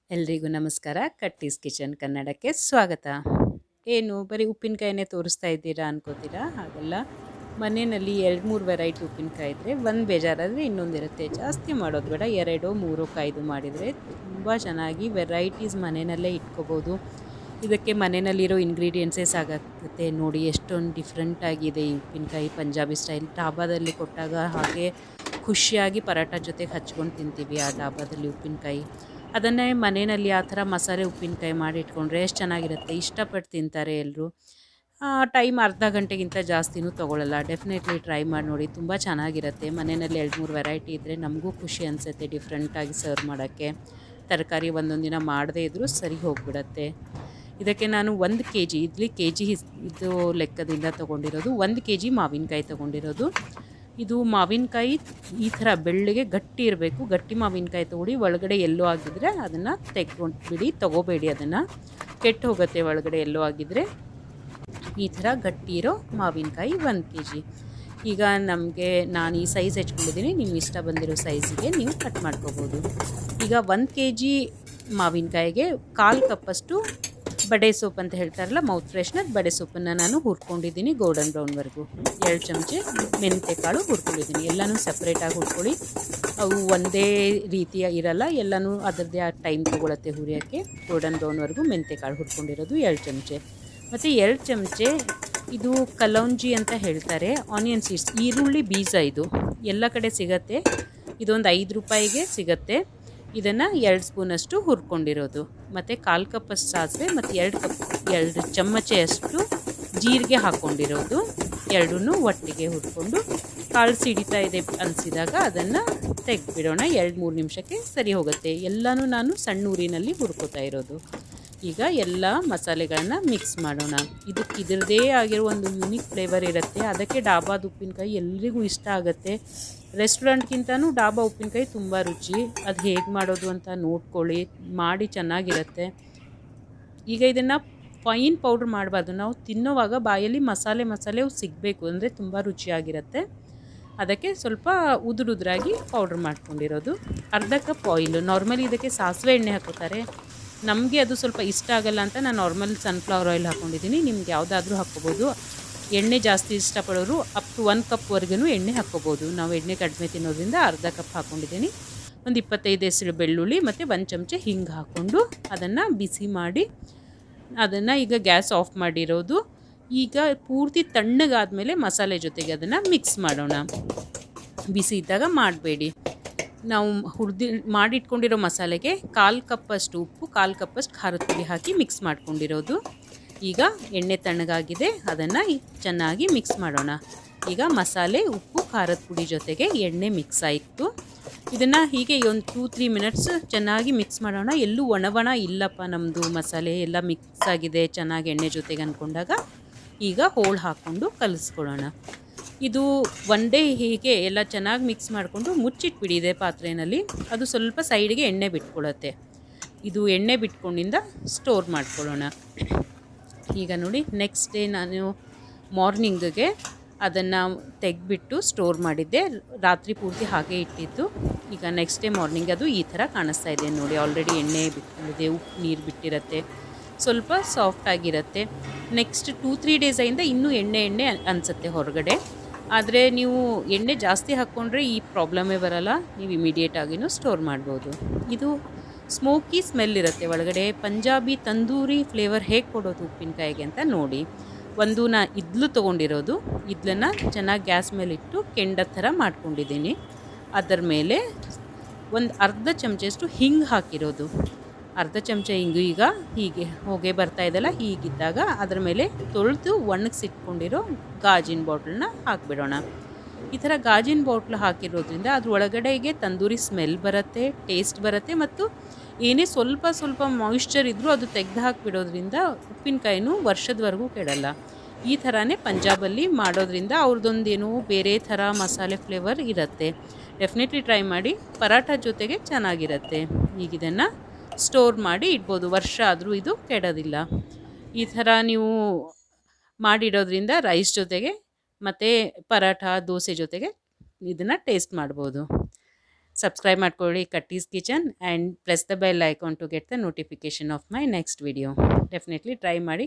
ಎಲ್ರಿಗೂ ನಮಸ್ಕಾರ. ಕಟ್ಟೀಸ್ ಕಿಚನ್ ಕನ್ನಡಕ್ಕೆ ಸ್ವಾಗತ. ಏನು ಬರೀ ಉಪ್ಪಿನಕಾಯಿನೇ ತೋರಿಸ್ತಾ ಇದ್ದೀರಾ ಅನ್ಕೋತೀರಾ? ಹಾಗಲ್ಲ. ಮನೆಯಲ್ಲಿ 2-3 ವೆರೈಟಿ ಉಪ್ಪಿನಕಾಯಿ ಇದ್ದರೆ ಒಂದು ಬೇಜಾರಾದರೆ ಇನ್ನೊಂದಿರುತ್ತೆ. ಜಾಸ್ತಿ ಮಾಡೋದು ಬೇಡ, 2 3 ಕಾಯ್ದು ಮಾಡಿದರೆ ತುಂಬ ಚೆನ್ನಾಗಿ ವೆರೈಟೀಸ್ ಮನೆಯಲ್ಲೇ ಇಟ್ಕೋಬೋದು. ಇದಕ್ಕೆ ಮನೆಯಲ್ಲಿರೋ ಇಂಗ್ರೀಡಿಯೆಂಟ್ಸೇ ಸಾಕಾಗುತ್ತೆ. ನೋಡಿ ಎಷ್ಟೊಂದು ಡಿಫ್ರೆಂಟ್ ಆಗಿದೆ ಈ ಉಪ್ಪಿನಕಾಯಿ. ಪಂಜಾಬಿ ಸ್ಟೈಲ್ ಡಾಬಾದಲ್ಲಿ ಕೊಟ್ಟಾಗ ಹಾಗೆ ಖುಷಿಯಾಗಿ ಪರಾಟ ಜೊತೆಗೆ ಹಚ್ಕೊಂಡು ತಿಂತೀವಿ ಆ ಡಾಬಾದಲ್ಲಿ ಉಪ್ಪಿನಕಾಯಿ. ಅದನ್ನೇ ಮನೆಯಲ್ಲಿ ಆ ಥರ ಮಸಾಲೆ ಉಪ್ಪಿನಕಾಯಿ ಮಾಡಿಟ್ಕೊಂಡ್ರೆ ಎಷ್ಟು ಚೆನ್ನಾಗಿರುತ್ತೆ, ಇಷ್ಟಪಟ್ಟು ತಿಂತಾರೆ ಎಲ್ಲರೂ. ಟೈಮ್ ಅರ್ಧ ಗಂಟೆಗಿಂತ ಜಾಸ್ತಿನೂ ತೊಗೊಳ್ಳಲ್ಲ. ಡೆಫಿನೆಟ್ಲಿ ಟ್ರೈ ಮಾಡಿ ನೋಡಿ, ತುಂಬ ಚೆನ್ನಾಗಿರುತ್ತೆ. ಮನೆಯಲ್ಲಿ 2-3 ವೆರೈಟಿ ಇದ್ದರೆ ನಮಗೂ ಖುಷಿ ಅನಿಸುತ್ತೆ ಡಿಫ್ರೆಂಟಾಗಿ ಸರ್ವ್ ಮಾಡೋಕ್ಕೆ. ತರಕಾರಿ ಒಂದೊಂದು ದಿನ ಮಾಡದೇ ಇದ್ದರೂ ಸರಿ ಹೋಗಿಬಿಡತ್ತೆ. ಇದಕ್ಕೆ ನಾನು 1 kg ಇಡ್ಲಿ ಇದು ಲೆಕ್ಕದಿಂದ ತೊಗೊಂಡಿರೋದು. 1 kg ಮಾವಿನಕಾಯಿ ತೊಗೊಂಡಿರೋದು. ಇದು ಮಾವಿನಕಾಯಿ ಈ ಥರ ಬೆಳ್ಳಗೆ ಗಟ್ಟಿ ಇರಬೇಕು. ಗಟ್ಟಿ ಮಾವಿನಕಾಯಿ ತೊಗೊಳ್ಳಿ. ಒಳಗಡೆ ಎಲ್ಲೋ ಆಗಿದ್ದರೆ ಅದನ್ನು ತೆಗೆದುಬಿಡಿ, ತೊಗೋಬೇಡಿ, ಅದನ್ನು ಕೆಟ್ಟು ಹೋಗುತ್ತೆ ಒಳಗಡೆ ಎಲ್ಲೋ ಆಗಿದ್ದರೆ. ಈ ಥರ ಗಟ್ಟಿ ಇರೋ ಮಾವಿನಕಾಯಿ 1 kg. ಈಗ ನಾನು ಈ ಸೈಜ್ ಹೆಚ್ಕೊಂಡಿದ್ದೀನಿ. ನಿಮ್ಗೆ ಇಷ್ಟ ಬಂದಿರೋ ಸೈಜಿಗೆ ನೀವು ಕಟ್ ಮಾಡ್ಕೋಬೋದು. ಈಗ 1 kg ಮಾವಿನಕಾಯಿಗೆ 1/4 ಕಪ್ಪಷ್ಟು ಬಡೆ ಸೊಪ್ಪು ಅಂತ ಹೇಳ್ತಾರಲ್ಲ, ಮೌತ್ ಫ್ರೆಶ್ನರ್ ಬಡೆ ಸೊಪ್ಪನ್ನು ನಾನು ಹುರ್ಕೊಂಡಿದ್ದೀನಿ ಗೋಲ್ಡನ್ ಬ್ರೌನ್ವರೆಗೂ. 2 ಚಮಚೆ ಮೆಂತ್ಯ ಕಾಳು ಹುರ್ಕೊಂಡಿದ್ದೀನಿ. ಎಲ್ಲನೂ ಸಪ್ರೇಟಾಗಿ ಹುರ್ಕೊಳ್ಳಿ. ಅವು ಒಂದೇ ರೀತಿಯ ಇರಲ್ಲ, ಎಲ್ಲನೂ ಅದರದ್ದೇ ಆ ಟೈಮ್ ತೊಗೊಳತ್ತೆ ಹುರಿಯೋಕ್ಕೆ. ಗೋಲ್ಡನ್ ಬ್ರೌನ್ವರೆಗೂ ಮೆಂತ್ಯ ಕಾಳು ಹುರ್ಕೊಂಡಿರೋದು 2 ಚಮಚೆ. ಮತ್ತು 2 ಚಮಚೆ ಇದು ಕಲೌಂಜಿ ಅಂತ ಹೇಳ್ತಾರೆ, ಆನಿಯನ್ ಸೀಡ್ಸ್, ಈರುಳ್ಳಿ ಬೀಜ. ಇದು ಎಲ್ಲ ಕಡೆ ಸಿಗತ್ತೆ. ಇದೊಂದು 5 ರೂಪಾಯಿಗೆ ಸಿಗತ್ತೆ. ಇದನ್ನು 2 ಸ್ಪೂನಷ್ಟು ಹುರ್ಕೊಂಡಿರೋದು. ಮತ್ತು 1/4 ಕಪ್ಪಷ್ಟು ಸಾಸಿವೆ ಮತ್ತು 2 ಚಮಚೆಯಷ್ಟು ಜೀರಿಗೆ ಹಾಕ್ಕೊಂಡಿರೋದು. ಎರಡನ್ನೂ ಒಟ್ಟಿಗೆ ಹುರ್ಕೊಂಡು ಕಾಳು ಸಿಡಿತಾ ಇದೆ ಅನಿಸಿದಾಗ ಅದನ್ನು ತೆಗೆದುಬಿಡೋಣ. 2-3 ನಿಮಿಷಕ್ಕೆ ಸರಿ ಹೋಗುತ್ತೆ. ಎಲ್ಲನೂ ನಾನು ಸಣ್ಣ ಊರಿನಲ್ಲಿ ಹುರ್ಕೋತಾ ಇರೋದು. ಈಗ ಎಲ್ಲ ಮಸಾಲೆಗಳನ್ನ ಮಿಕ್ಸ್ ಮಾಡೋಣ. ಇದರದ್ದೇ ಆಗಿರೋ ಒಂದು ಯುನಿಕ್ ಫ್ಲೇವರ್ ಇರುತ್ತೆ. ಅದಕ್ಕೆ ಡಾಬಾದ ಉಪ್ಪಿನಕಾಯಿ ಎಲ್ರಿಗೂ ಇಷ್ಟ ಆಗುತ್ತೆ. ರೆಸ್ಟೋರೆಂಟ್ಗಿಂತನೂ ಡಾಬಾ ಉಪ್ಪಿನಕಾಯಿ ತುಂಬ ರುಚಿ. ಅದು ಹೇಗೆ ಮಾಡೋದು ಅಂತ ನೋಡ್ಕೊಳ್ಳಿ, ಮಾಡಿ ಚೆನ್ನಾಗಿರುತ್ತೆ. ಈಗ ಇದನ್ನು ಫೈನ್ ಪೌಡ್ರ್ ಮಾಡಬಾರ್ದು. ನಾವು ತಿನ್ನೋವಾಗ ಬಾಯಲ್ಲಿ ಮಸಾಲೆ ಸಿಗಬೇಕು, ಅಂದರೆ ತುಂಬ ರುಚಿಯಾಗಿರುತ್ತೆ. ಅದಕ್ಕೆ ಸ್ವಲ್ಪ ಉದುರಾಗಿ ಪೌಡ್ರ್ ಮಾಡ್ಕೊಂಡಿರೋದು. ಅರ್ಧ ಕಪ್ ಆಯಿಲು. ನಾರ್ಮಲಿ ಇದಕ್ಕೆ ಸಾಸಿವೆ ಎಣ್ಣೆ ಹಾಕೋತಾರೆ. ನಮಗೆ ಅದು ಸ್ವಲ್ಪ ಇಷ್ಟ ಆಗಲ್ಲ ಅಂತ ನಾನು ನಾರ್ಮಲ್ ಸನ್ಫ್ಲವರ್ ಆಯಿಲ್ ಹಾಕ್ಕೊಂಡಿದ್ದೀನಿ. ನಿಮ್ಗೆ ಯಾವುದಾದ್ರೂ ಹಾಕ್ಕೋಬೋದು. ಎಣ್ಣೆ ಜಾಸ್ತಿ ಇಷ್ಟಪಡೋರು ಅಪ್ ಟು 1 ಕಪ್ವರೆಗೂ ಎಣ್ಣೆ ಹಾಕ್ಕೋಬೋದು. ನಾವು ಎಣ್ಣೆ ಕಡಿಮೆ ತಿನ್ನೋದ್ರಿಂದ ಅರ್ಧ ಕಪ್ ಹಾಕ್ಕೊಂಡಿದ್ದೀನಿ. ಒಂದು 25 ಎಸಳು ಬೆಳ್ಳುಳ್ಳಿ ಮತ್ತು 1 ಚಮಚೆ ಹಿಂಗೆ ಹಾಕ್ಕೊಂಡು ಅದನ್ನು ಬಿಸಿ ಮಾಡಿ, ಅದನ್ನು ಈಗ ಗ್ಯಾಸ್ ಆಫ್ ಮಾಡಿರೋದು. ಈಗ ಪೂರ್ತಿ ತಣ್ಣಗಾದಮೇಲೆ ಮಸಾಲೆ ಜೊತೆಗೆ ಅದನ್ನು ಮಿಕ್ಸ್ ಮಾಡೋಣ. ಬಿಸಿ ಇದ್ದಾಗ ಮಾಡಬೇಡಿ. ನಾವು ಮಾಡಿಟ್ಕೊಂಡಿರೋ ಮಸಾಲೆಗೆ 1/4 ಕಪ್ಪಷ್ಟು ಉಪ್ಪು, 1/4 ಕಪ್ಪಷ್ಟು ಖಾರದ ಪುಡಿ ಹಾಕಿ ಮಿಕ್ಸ್ ಮಾಡ್ಕೊಂಡಿರೋದು. ಈಗ ಎಣ್ಣೆ ತಣ್ಣಗಾಗಿದೆ, ಅದನ್ನು ಚೆನ್ನಾಗಿ ಮಿಕ್ಸ್ ಮಾಡೋಣ. ಈಗ ಮಸಾಲೆ, ಉಪ್ಪು, ಖಾರದ ಪುಡಿ ಜೊತೆಗೆ ಎಣ್ಣೆ ಮಿಕ್ಸ್ ಆಯಿತು. ಇದನ್ನು ಹೀಗೆ ಒಂದು 2-3 ಮಿನಿಟ್ಸ್ ಚೆನ್ನಾಗಿ ಮಿಕ್ಸ್ ಮಾಡೋಣ. ಎಲ್ಲೂ ಒಣ ಇಲ್ಲಪ್ಪ, ನಮ್ಮದು ಮಸಾಲೆ ಎಲ್ಲ ಮಿಕ್ಸ್ ಆಗಿದೆ ಚೆನ್ನಾಗಿ ಎಣ್ಣೆ ಜೊತೆಗೆ ಅಂದ್ಕೊಂಡಾಗ ಈಗ ಹೋಳು ಹಾಕ್ಕೊಂಡು ಕಲಿಸ್ಕೊಳ್ಳೋಣ. ಇದು ಒನ್ ಡೇ ಹೀಗೆ ಎಲ್ಲ ಚೆನ್ನಾಗಿ ಮಿಕ್ಸ್ ಮಾಡಿಕೊಂಡು ಮುಚ್ಚಿಟ್ಬಿಡಿ ಇದೇ ಪಾತ್ರೆಯಲ್ಲಿ. ಅದು ಸ್ವಲ್ಪ ಸೈಡಿಗೆ ಎಣ್ಣೆ ಬಿಟ್ಕೊಳ್ಳುತ್ತೆ. ಇದು ಎಣ್ಣೆ ಬಿಟ್ಕೊಂಡಿಂದ ಸ್ಟೋರ್ ಮಾಡ್ಕೊಳ್ಳೋಣ. ಈಗ ನೋಡಿ, ನೆಕ್ಸ್ಟ್ ಡೇ ನಾನು ಮಾರ್ನಿಂಗಿಗೆ ಅದನ್ನು ತೆಗೆದ್ಬಿಟ್ಟು ಸ್ಟೋರ್ ಮಾಡಿದ್ದೆ. ರಾತ್ರಿ ಪೂರ್ತಿ ಹಾಗೆ ಇಟ್ಟಿದ್ದು. ಈಗ ನೆಕ್ಸ್ಟ್ ಡೇ ಮಾರ್ನಿಂಗ್ ಅದು ಈ ಥರ ಕಾಣಿಸ್ತಾ ಇದೆ ನೋಡಿ. ಆಲ್ರೆಡಿ ಎಣ್ಣೆ ಬಿಟ್ಕೊಂಡಿದೆ, ಉಪ್ಪು ನೀರು ಬಿಟ್ಟಿರುತ್ತೆ, ಸ್ವಲ್ಪ ಸಾಫ್ಟಾಗಿರುತ್ತೆ. ನೆಕ್ಸ್ಟ್ 2-3 ಡೇಸಿಂದ ಇನ್ನೂ ಎಣ್ಣೆ ಅನಿಸುತ್ತೆ ಹೊರಗಡೆ. ಆದರೆ ನೀವು ಎಣ್ಣೆ ಜಾಸ್ತಿ ಹಾಕ್ಕೊಂಡ್ರೆ ಈ ಪ್ರಾಬ್ಲಮೇ ಬರಲ್ಲ. ನೀವು ಇಮಿಡಿಯೇಟಾಗಿಯೂ ಸ್ಟೋರ್ ಮಾಡ್ಬೋದು. ಇದು ಸ್ಮೋಕಿ ಸ್ಮೆಲ್ ಇರುತ್ತೆ ಒಳಗಡೆ. ಪಂಜಾಬಿ ತಂದೂರಿ ಫ್ಲೇವರ್ ಹೇಗೆ ಕೊಡೋದು ಉಪ್ಪಿನಕಾಯಿಗೆ ಅಂತ ನೋಡಿ. ಇದ್ಲು ತೊಗೊಂಡಿರೋದು. ಇದ್ಲನ್ನು ಚೆನ್ನಾಗಿ ಗ್ಯಾಸ್ ಮೇಲಿಟ್ಟು ಕೆಂಡ ಥರ ಮಾಡ್ಕೊಂಡಿದ್ದೀನಿ. ಅದರ ಮೇಲೆ ಒಂದು ಅರ್ಧ ಚಮಚಷ್ಟು ಹಿಂಗೆ ಹಾಕಿರೋದು. ಅರ್ಧ ಚಮಚ ಹಿಂಗು ಈಗ ಹೀಗೆ ಹೊಗೆ ಬರ್ತಾ ಇದೆಲ್ಲ, ಹೀಗಿದ್ದಾಗ ಅದರ ಮೇಲೆ ತೊಳೆದು ಒಣಗಿಸಿಟ್ಕೊಂಡಿರೋ ಗಾಜಿನ ಬಾಟ್ಲನ್ನ ಹಾಕಿಬಿಡೋಣ. ಈ ಥರ ಗಾಜಿನ ಬಾಟ್ಲು ಹಾಕಿರೋದ್ರಿಂದ ಅದ್ರ ಒಳಗಡೆಗೆ ತಂದೂರಿ ಸ್ಮೆಲ್ ಬರುತ್ತೆ, ಟೇಸ್ಟ್ ಬರುತ್ತೆ, ಮತ್ತು ಏನೇ ಸ್ವಲ್ಪ ಮಾಯಿಶ್ಚರ್ ಇದ್ದರೂ ಅದು ತೆಗೆದು ಹಾಕಿಬಿಡೋದ್ರಿಂದ ಉಪ್ಪಿನಕಾಯಿನೂ ವರ್ಷದವರೆಗೂ ಕೆಡಲ್ಲ. ಈ ಥರನೇ ಪಂಜಾಬಲ್ಲಿ ಮಾಡೋದ್ರಿಂದ ಅವ್ರದ್ದೊಂದೇನೋ ಬೇರೆ ಥರ ಮಸಾಲೆ ಫ್ಲೇವರ್ ಇರುತ್ತೆ. ಡೆಫಿನೆಟ್ಲಿ ಟ್ರೈ ಮಾಡಿ. ಪರಾಠ ಜೊತೆಗೆ ಚೆನ್ನಾಗಿರುತ್ತೆ. ಈಗ ಇದನ್ನು ಸ್ಟೋರ್ ಮಾಡಿ ಇಡ್ಬೋದು, ವರ್ಷ ಆದರೂ ಇದು ಕೆಡೋದಿಲ್ಲ. ಈ ಥರ ನೀವು ಮಾಡಿಡೋದ್ರಿಂದ ರೈಸ್ ಜೊತೆಗೆ ಮತ್ತು ಪರಾಠ, ದೋಸೆ ಜೊತೆಗೆ ಇದನ್ನು ಟೇಸ್ಟ್ ಮಾಡ್ಬೋದು. ಸಬ್ಸ್ಕ್ರೈಬ್ ಮಾಡ್ಕೊಳ್ಳಿ ಕಟ್ಟೀಸ್ kitchen and press the bell icon to get the notification of my next video. Definitely try ಮಾಡಿ.